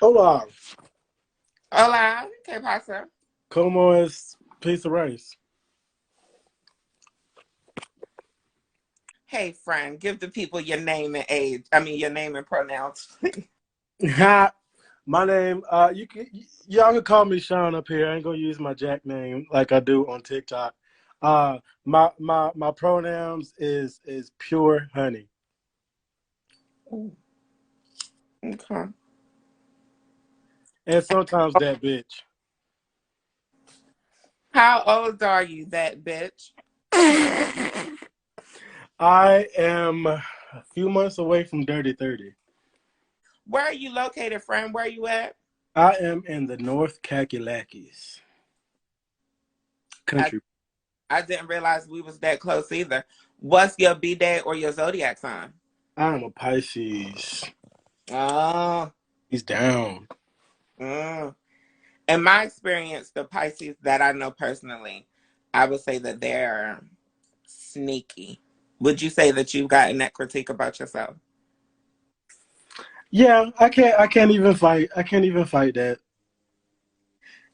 Hola, Hola, ¿qué pasa? ¿cómo es piece of rice? Hey, friend, give the people your name and age. I mean, your name and pronouns. Ha, my name, y'all can call me Shon up here. I ain't gonna use my Jack name like I do on TikTok. My pronouns is pure honey. Ooh, okay. And sometimes that bitch. How old are you, that bitch? I am a few months away from Dirty 30. Where are you located, friend? Where are you at? I am in the North Kakalakis I, country. I didn't realize we was that close either. What's your B-Day or your zodiac sign? I am a Pisces. Oh, He's down. mm. In my experience, the Pisces that I know personally, I would say that they're sneaky. Would you say that you've gotten that critique about yourself? Yeah, I can't even fight that.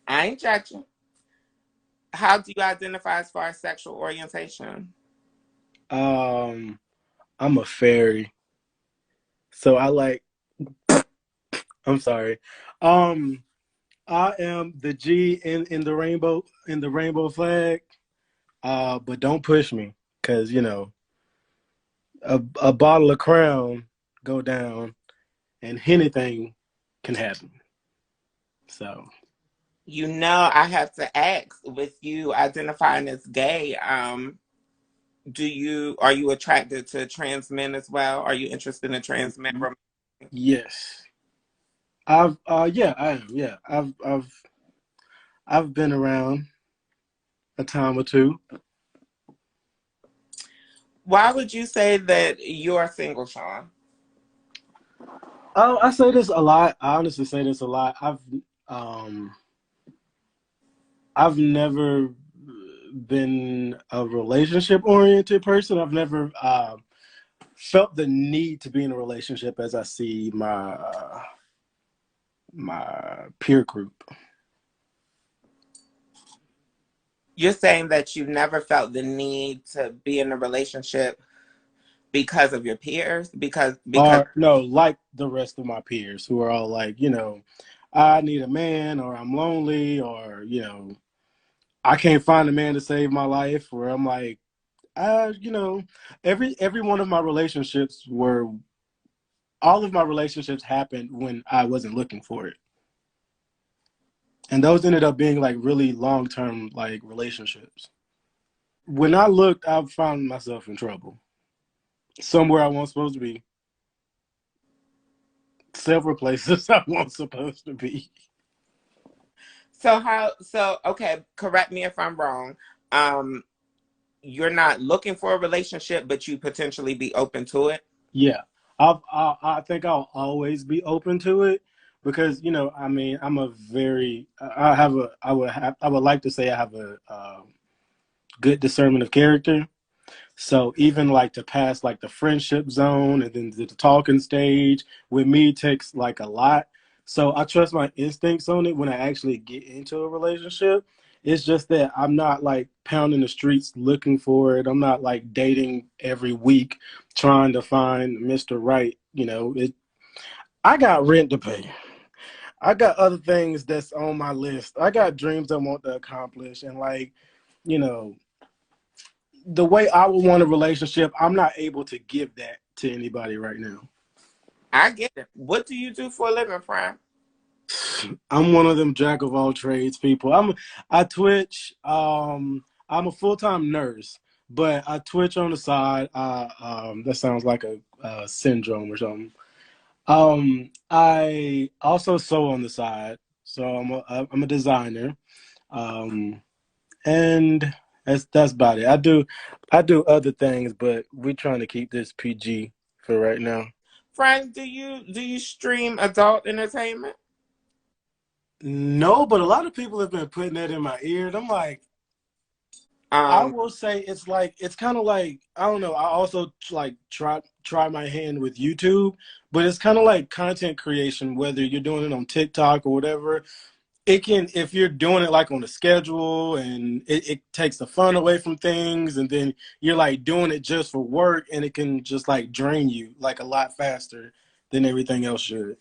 I ain't judging. How do you identify as far as sexual orientation? Um, I'm a fairy, so I like. I'm sorry. Um, I am the G in the rainbow flag. But don't push me, cause a bottle of Crown go down, and anything can happen. So You know, I have to ask, with you identifying as gay, are you attracted to trans men as well? Are you interested in trans men? yes, yeah, I am. Yeah, I've been around a time or two. Why would you say that you're single, Sean? I say this a lot. I honestly say this a lot. Um I've never been a relationship oriented person. I've never felt the need to be in a relationship as I see my peer group. You're saying that you never felt the need to be in a relationship because of your peers, because Or no, like the rest of my peers who are all like, I need a man, or I'm lonely, or I can't find a man to save my life. Where I'm like, uh, you know, every one of my relationships were all of my relationships happened when I wasn't looking for it. And those ended up being like really long term like relationships. When I looked, I found myself in trouble. Somewhere I wasn't supposed to be. Several places I wasn't supposed to be. okay, correct me if I'm wrong. Um, you're not looking for a relationship, but you potentially be open to it. Yeah. I think I'll always be open to it because, I mean, I'm a very, I have a, I would like to say I have a good discernment of character. So even like to pass like the friendship zone and then the talking stage with me takes like a lot. So I trust my instincts on it when I actually get into a relationship. It's just that I'm not like pounding the streets looking for it. I'm not like dating every week trying to find Mr. Right. I got rent to pay. I got other things that's on my list. I got dreams I want to accomplish and like, you know, the way I would want a relationship, I'm not able to give that to anybody right now. I get it. What do you do for a living, Fran? I'm one of them jack of all trades people. I twitch. I'm a full time nurse, but I twitch on the side. That sounds like a syndrome or something. I also sew on the side, so I'm a designer. Um, and that's about it. I do other things, but we're trying to keep this PG for right now. Fran, do you stream adult entertainment? No, but a lot of people have been putting that in my ear, and I'm like, I Um, will say it's kind of like I don't know. I also like try my hand with YouTube, but it's kind of like content creation. Whether you're doing it on TikTok or whatever, it can if you're doing it like on a schedule and it takes the fun away from things, and then you're like doing it just for work, and it can just like drain you like a lot faster than everything else should.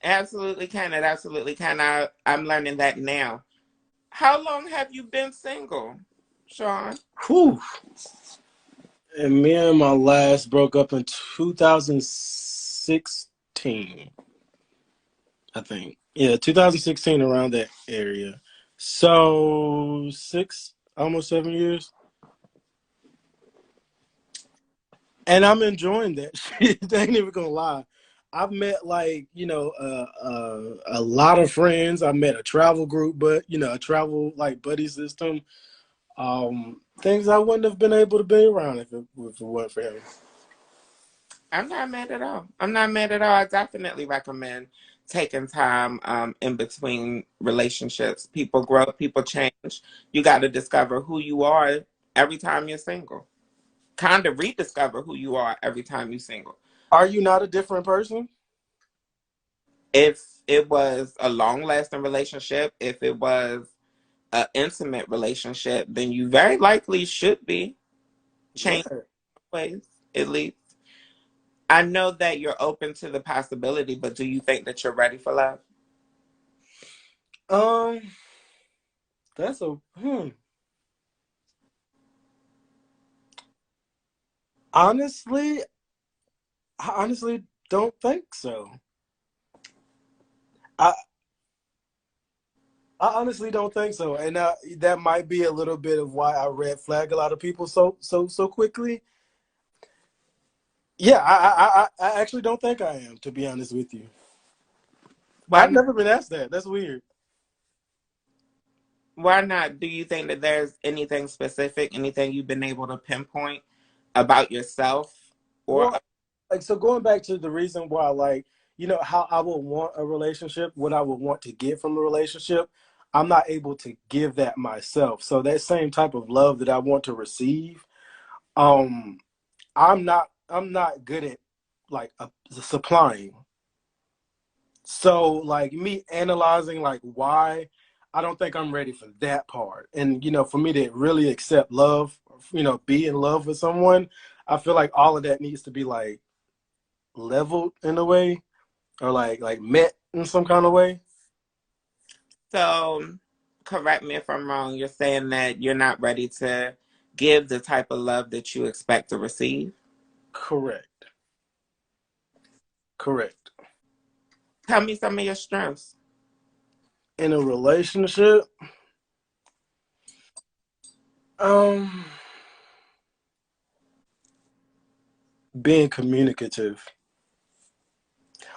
absolutely can. It absolutely can. I'm learning that now. How long have you been single, Sean? Whew. And me and my last broke up in 2016. I think. Yeah, 2016 around that area. So 6, almost 7 years. And I'm enjoying that shit. I ain't even gonna lie. I've met like, a lot of friends. I met a travel group, but a travel like buddy system. Things I wouldn't have been able to be around if it weren't for him. I'm not mad at all. I'm not mad at all. I definitely recommend taking time in between relationships. People grow, people change. You got to discover who you are every time you're single. Kind of rediscover who you are every time you're single. Are you not a different person? If it was a long lasting relationship, if it was an intimate relationship, then you very likely should be changing Yeah. ways, at least. I know that you're open to the possibility, but do you think that you're ready for love? Um, that's a honestly, I honestly don't think so. I I honestly don't think so, and that might be a little bit of why I red flag a lot of people so quickly. Yeah, I actually don't think I am, to be honest with you. Why I've not? never been asked that. That's weird. Why not? Do you think that there's anything specific, anything you've been able to pinpoint about yourself or Well, like so going back to the reason why, like, how I would want a relationship, what I would want to get from a relationship, I'm not able to give that myself. So that same type of love that I want to receive, um, I'm not good at like supplying. So like me analyzing like why I don't think I'm ready for that part. And for me to really accept love, be in love with someone, I feel like all of that needs to be like leveled in a way or like met in some kind of way. so? Correct me if I'm wrong. You're saying that you're not ready to give the type of love that you expect to receive. Correct. Correct. Tell me some of your strengths. In a relationship, um being communicative.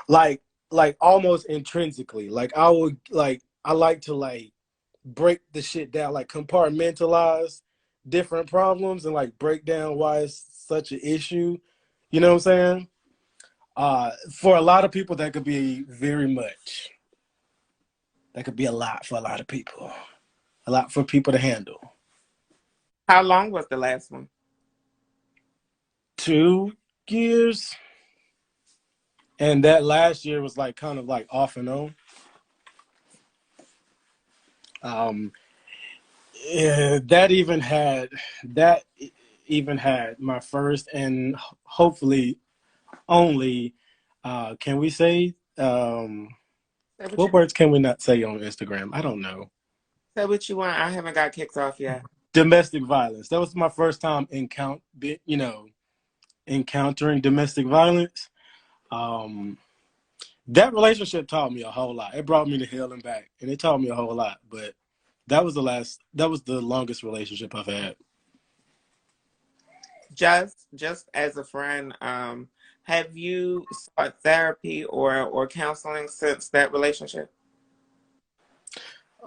Like like almost intrinsically. Like I like to like break the shit down, like compartmentalize different problems and like break down why it's such an issue. You know what I'm saying? For a lot of people, that could be very much. That could be a lot for a lot of people. A lot for people to handle. How long was the last one? 2 years, and that last year was like kind of like off and on. Um, yeah, that even had my first and hopefully only. Can we say Say what what you, words can we not say on Instagram? I don't know. say what you want. I haven't got kicked off yet. Domestic violence. That was my first time encountering domestic violence. Um, that relationship taught me a whole lot. It brought me to hell and back, and it taught me a whole lot. But that was the longest relationship I've had. Just as a friend, have you sought therapy or counseling since that relationship?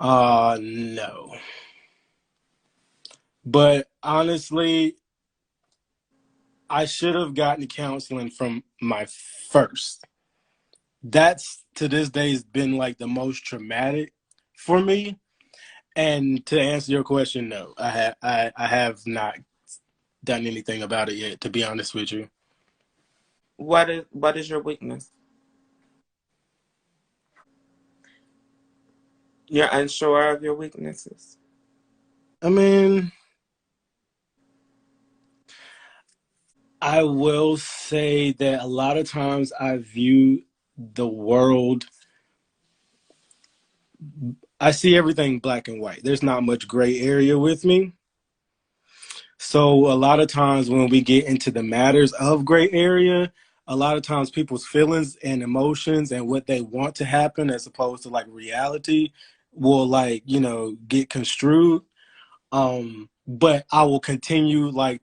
No. But honestly, I should have gotten counseling from my first. That's to this day has been like the most traumatic for me. And to answer your question, no, I have not done anything about it yet. To be honest with you, What is your weakness? You're unsure of your weaknesses. I mean, I will say that a lot of times I view the world. I see everything black and white. There's not much gray area with me. So a lot of times when we get into the matters of gray area, a lot of times people's feelings and emotions and what they want to happen as opposed to like reality will like, get construed. But I will continue like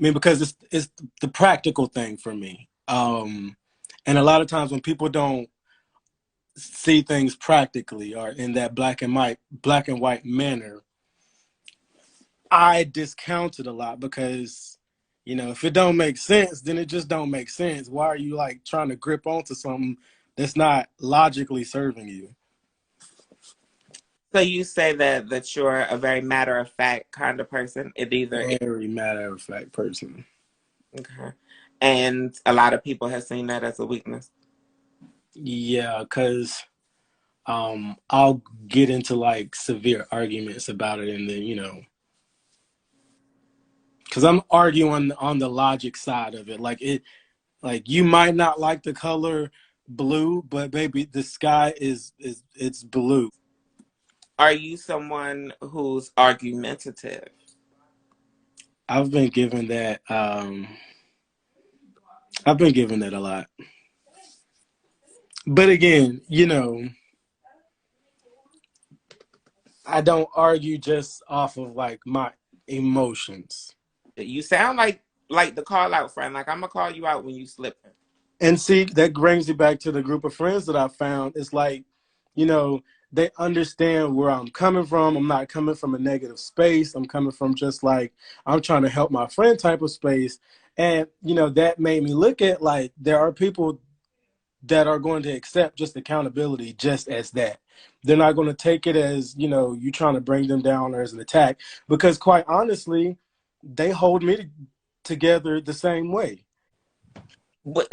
because it's the practical thing for me. And a lot of times when people don't see things practically or in that black and white manner, I discount it a lot because, if it don't make sense, then it just don't make sense. Why are you like trying to grip onto something that's not logically serving you? So you say that you're a very matter of fact kind of person. It either is. Very matter of fact person. Okay. And a lot of people have seen that as a weakness. Yeah, because I'll get into like severe arguments about it, and then because I'm arguing on the logic side of it. Like you might not like the color blue, but baby, the sky is it's blue. Are you someone who's argumentative? I've been given that. I've been given that a lot. But again, I don't argue just off of like my emotions. You sound like the call out friend. Like I'm gonna call you out when you slipping. And see, that brings me back to the group of friends that I found. It's like, you know, they understand where I'm coming from. I'm not coming from a negative space. I'm coming from just like, I'm trying to help my friend type of space. And, that made me look at like, there are people that are going to accept just accountability just as that. They're not going to take it as, you trying to bring them down or as an attack. Because quite honestly, they hold me together the same way.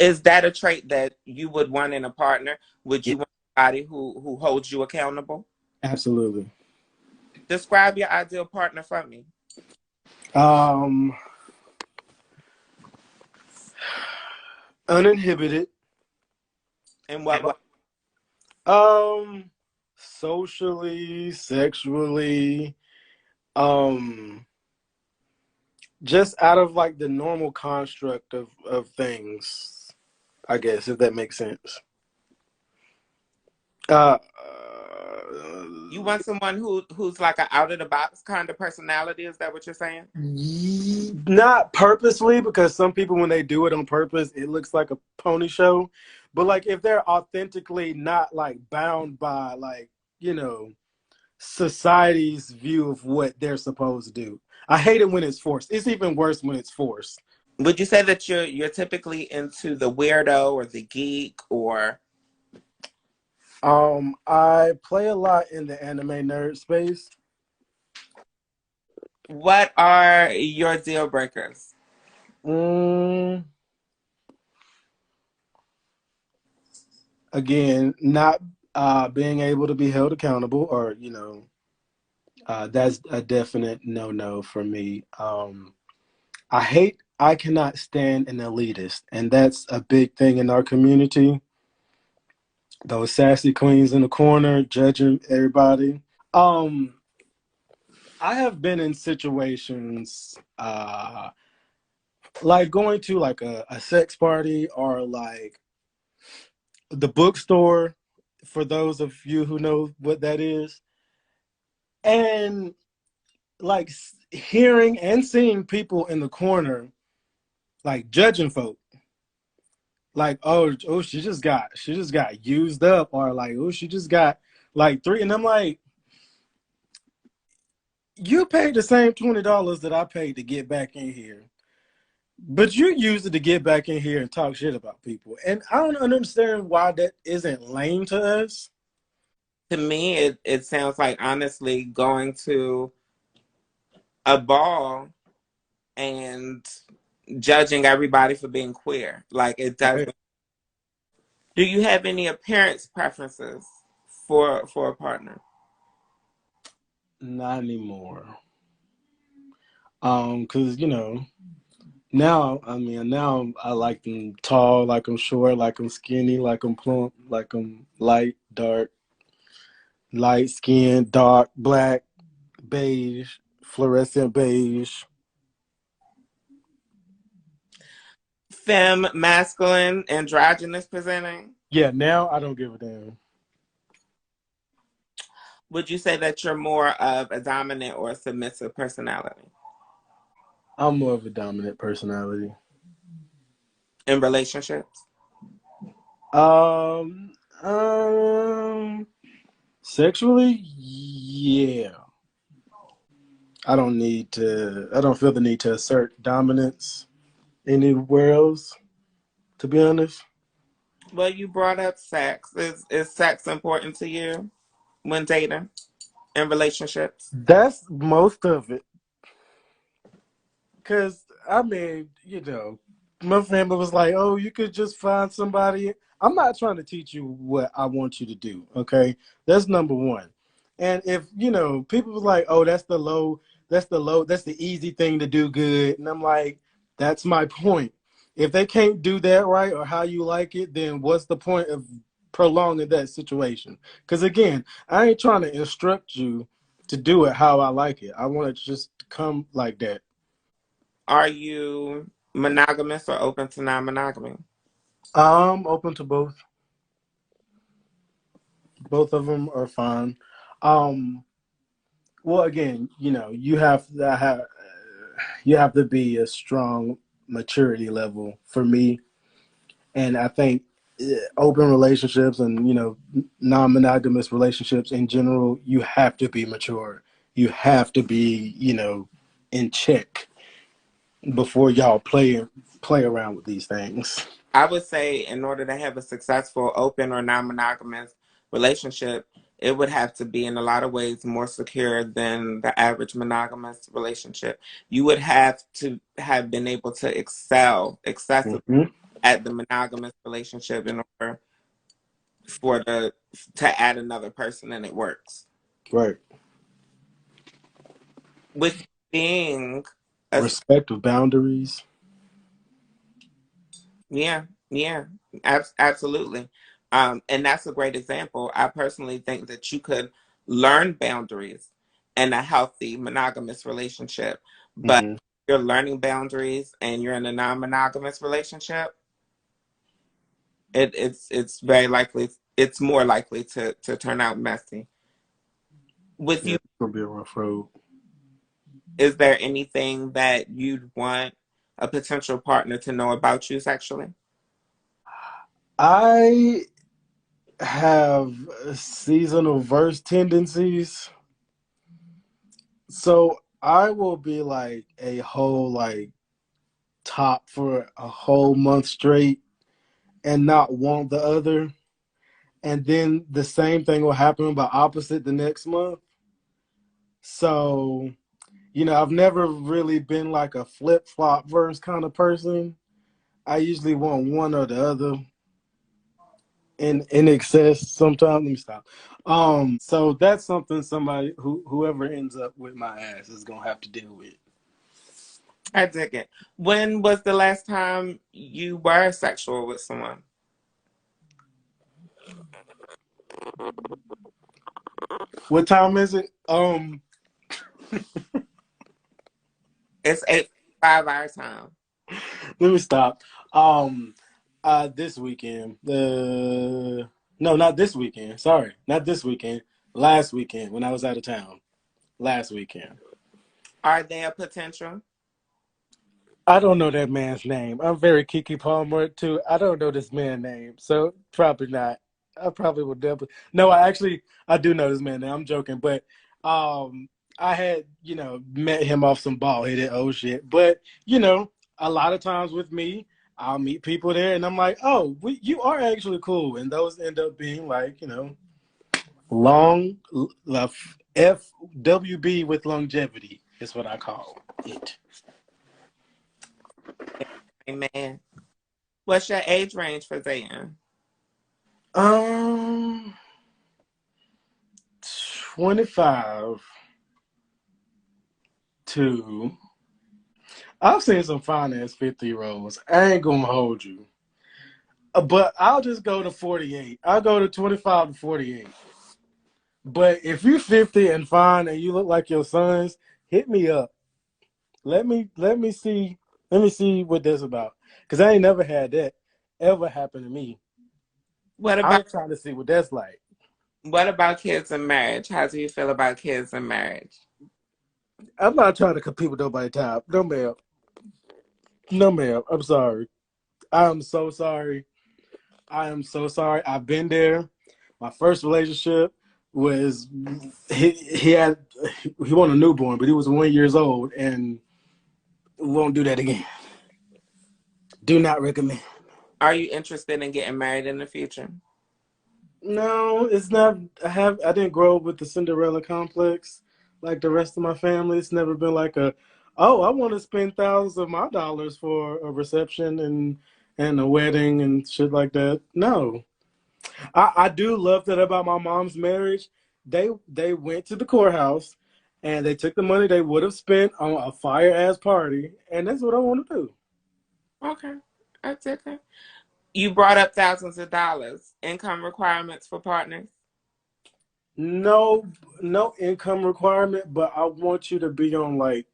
Is that a trait that you would want in a partner? Would Yeah, you want somebody who holds you accountable? absolutely. Describe your ideal partner for me. Um, Uninhibited. In what way? Um, Socially, sexually, um, just out of like the normal construct of things, I guess, if that makes sense. Uh, You want someone who's like an out of the box kind of personality? Is that what you're saying? Not purposely, because some people, when they do it on purpose, it looks like a pony show. But like, if they're authentically not like bound by like, you know, society's view of what they're supposed to do. I hate it when it's forced. It's even worse when it's forced. Would you say that you're typically into the weirdo or the geek or I play a lot in the anime nerd space. what are your deal breakers? Mm, Again, not being able to be held accountable, or that's a definite no for me. I cannot stand an elitist, and that's a big thing in our community. Those sassy queens in the corner judging everybody. I have been in situations like going to like a sex party or like the bookstore, for those of you who know what that is, and like hearing and seeing people in the corner like judging folk, like, oh, she just got used up, or like, oh, she just got like three, and I'm like, you paid the same $20 that I paid to get back in here, but you used it to get back in here and talk shit about people, and I don't understand why that isn't lame to us. To me, it sounds like honestly going to a ball and judging everybody for being queer. Like it Right. doesn't. Do you have any appearance preferences for a partner? Not anymore. Cause now, I mean, now I like them tall, like them short, like them skinny, like them plump, like them light, dark, light skin, dark, black, beige, fluorescent beige. Femme, masculine, androgynous presenting? Yeah, now I don't give a damn. Would you say that you're more of a dominant or a submissive personality I'm more of a dominant personality. in relationships? Um, um, Sexually, yeah. I don't feel the need to assert dominance anywhere else, to be honest. Well, you brought up sex. Is sex important to you when dating in relationships? That's most of it. Cause I mean, my family was like, "Oh, you could just find somebody." I'm not trying to teach you what I want you to do. Okay, that's number one. And if people was like, "Oh, that's the easy thing to do good," and I'm like, "That's my point. If they can't do that right or how you like it, then what's the point of prolonging that situation?" Because again, I ain't trying to instruct you to do it how I like it. I want it to just come like that. Are you monogamous or open to non-monogamy? I'm open to both. Both of them are fine. Um, well, again, you have to be a strong maturity level for me, and I think open relationships and non-monogamous relationships in general, you have to be mature. You have to be in check before y'all play around with these things. I would say in order to have a successful open or non-monogamous relationship, it would have to be in a lot of ways more secure than the average monogamous relationship. You would have to have been able to excel excessively Hmm. at the monogamous relationship in order for the to add another person and it works. Right. With being a Respect of boundaries. yeah, yeah, absolutely. And that's a great example. I personally think that you could learn boundaries in a healthy monogamous relationship, but Hmm. you're learning boundaries and you're in a non-monogamous relationship, it's very likely it's more likely to turn out messy. With Yeah, you, it's gonna be a rough road. is there anything that you'd want a potential partner to know about you sexually? I have seasonal verse tendencies, so I will be like a whole like top for a whole month straight and not want the other, and then the same thing will happen but opposite the next month. So I've never really been like a flip flop verse kind of person. I usually want one or the other in excess sometimes. Let me stop. So that's something somebody whoever ends up with my ass is gonna have to deal with. I dig it. When was the last time you were sexual with someone? What time is it? It's 8:05 our time. Let me stop. Um, this weekend. No, not this weekend. Sorry, not this weekend. Last weekend when I was out of town. Last weekend. Are they a potential? I don't know that man's name. I'm very Kiki Palmer too. I don't know this man's name, so probably not. I probably would never. No, I do know this man. Now I'm joking, but um, I had met him off some ball headed old shit. But a lot of times with me, I'll meet people there, and I'm like, oh, you are actually cool, and those end up being like Long FWB with longevity is what I call it. Amen. What's your age range for dating? Um, 25 to. I've seen some fine ass 50-year-olds. I ain't gonna hold you. But I'll just go to 48. I'll go to 25 to 48. But if you're 50 and fine and you look like your sons, hit me up. Let me see what that's about. Cause I ain't never had that ever happen to me. What about I'm trying to see what that's like. what about kids in marriage? How do you feel about kids in marriage? I'm not trying to compete with nobody top. No ma'am. No ma'am. I'm sorry. I am so sorry. I am so sorry. I've been there. My first relationship was he had he wanted a newborn, but he was 1 years old, and won't do that again. Do not recommend. Are you interested in getting married in the future? No, it's not. I didn't grow up with the Cinderella complex like the rest of my family. It's never been like oh, I want to spend thousands of my dollars for a reception and a wedding and shit like that. No, I do love that about my mom's marriage. They went to the courthouse and they took the money they would have spent on a fire ass party, and that's what I want to do. Okay, that's okay. You brought up thousands of dollars. Income requirements for partners? No, no income requirement, but I want you to be on like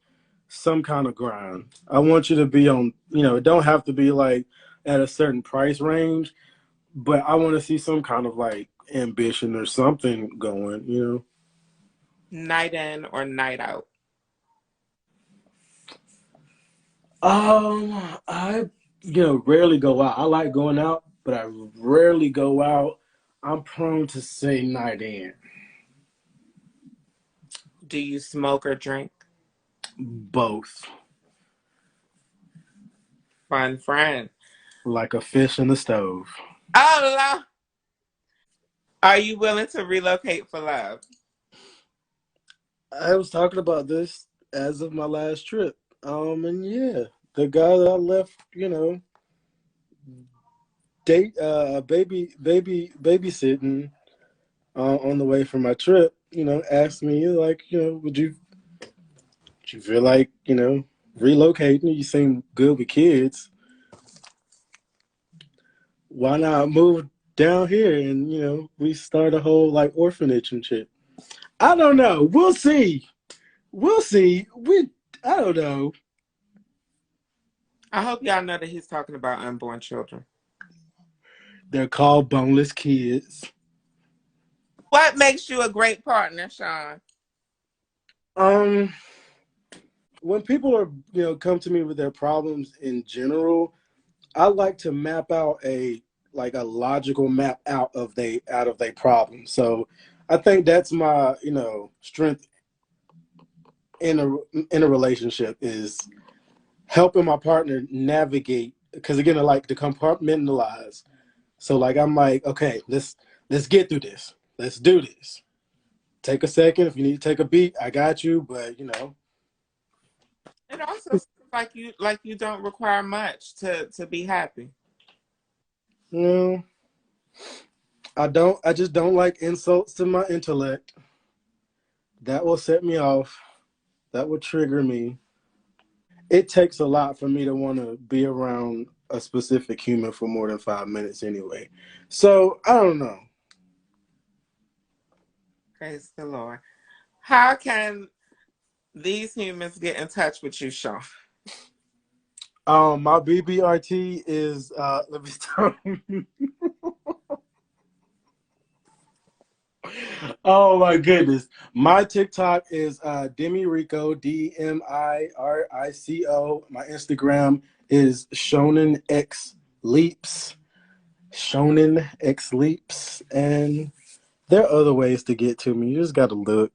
some kind of grind. I want you to be on, it don't have to be like at a certain price range, but I want to see some kind of like ambition or something going. Night in or night out? I rarely go out. I like going out, but I rarely go out. I'm prone to say night in. Do you smoke or drink? Both. Fun friend. Like a fish in the stove. Oh, Lord. Are you willing to relocate for love? I was talking about this as of my last trip. And yeah, the guy that I left, date babysitting on the way from my trip, asked me like, would you feel like, relocating? You seem good with kids. Why not move down here and we start a whole like orphanage and shit? I don't know. We'll see. We'll see. I don't know. I hope y'all know that he's talking about unborn children. They're called boneless kids. What makes you a great partner, Shon? Um, when people are come to me with their problems in general, I like to map out a logical map out of their problem. So I think that's my strength in a relationship is helping my partner navigate, because again I like to compartmentalize. So like I'm like, okay, let's get through this. Let's do this. Take a second. If you need to take a beat, I got you. But It also seems like you don't require much to be happy. you know, I just don't like insults to my intellect. That will set me off. That will trigger me. It takes a lot for me to want to be around a specific human for more than 5 minutes anyway. So I don't know. Praise the Lord. How can these humans get in touch with you, Shon? My BBRT is let me start. Oh my goodness. My TikTok is Demi Rico, DMIRICO. My Instagram is Shonen X Leaps. Shonen X Leaps. And there are other ways to get to me. You just gotta look.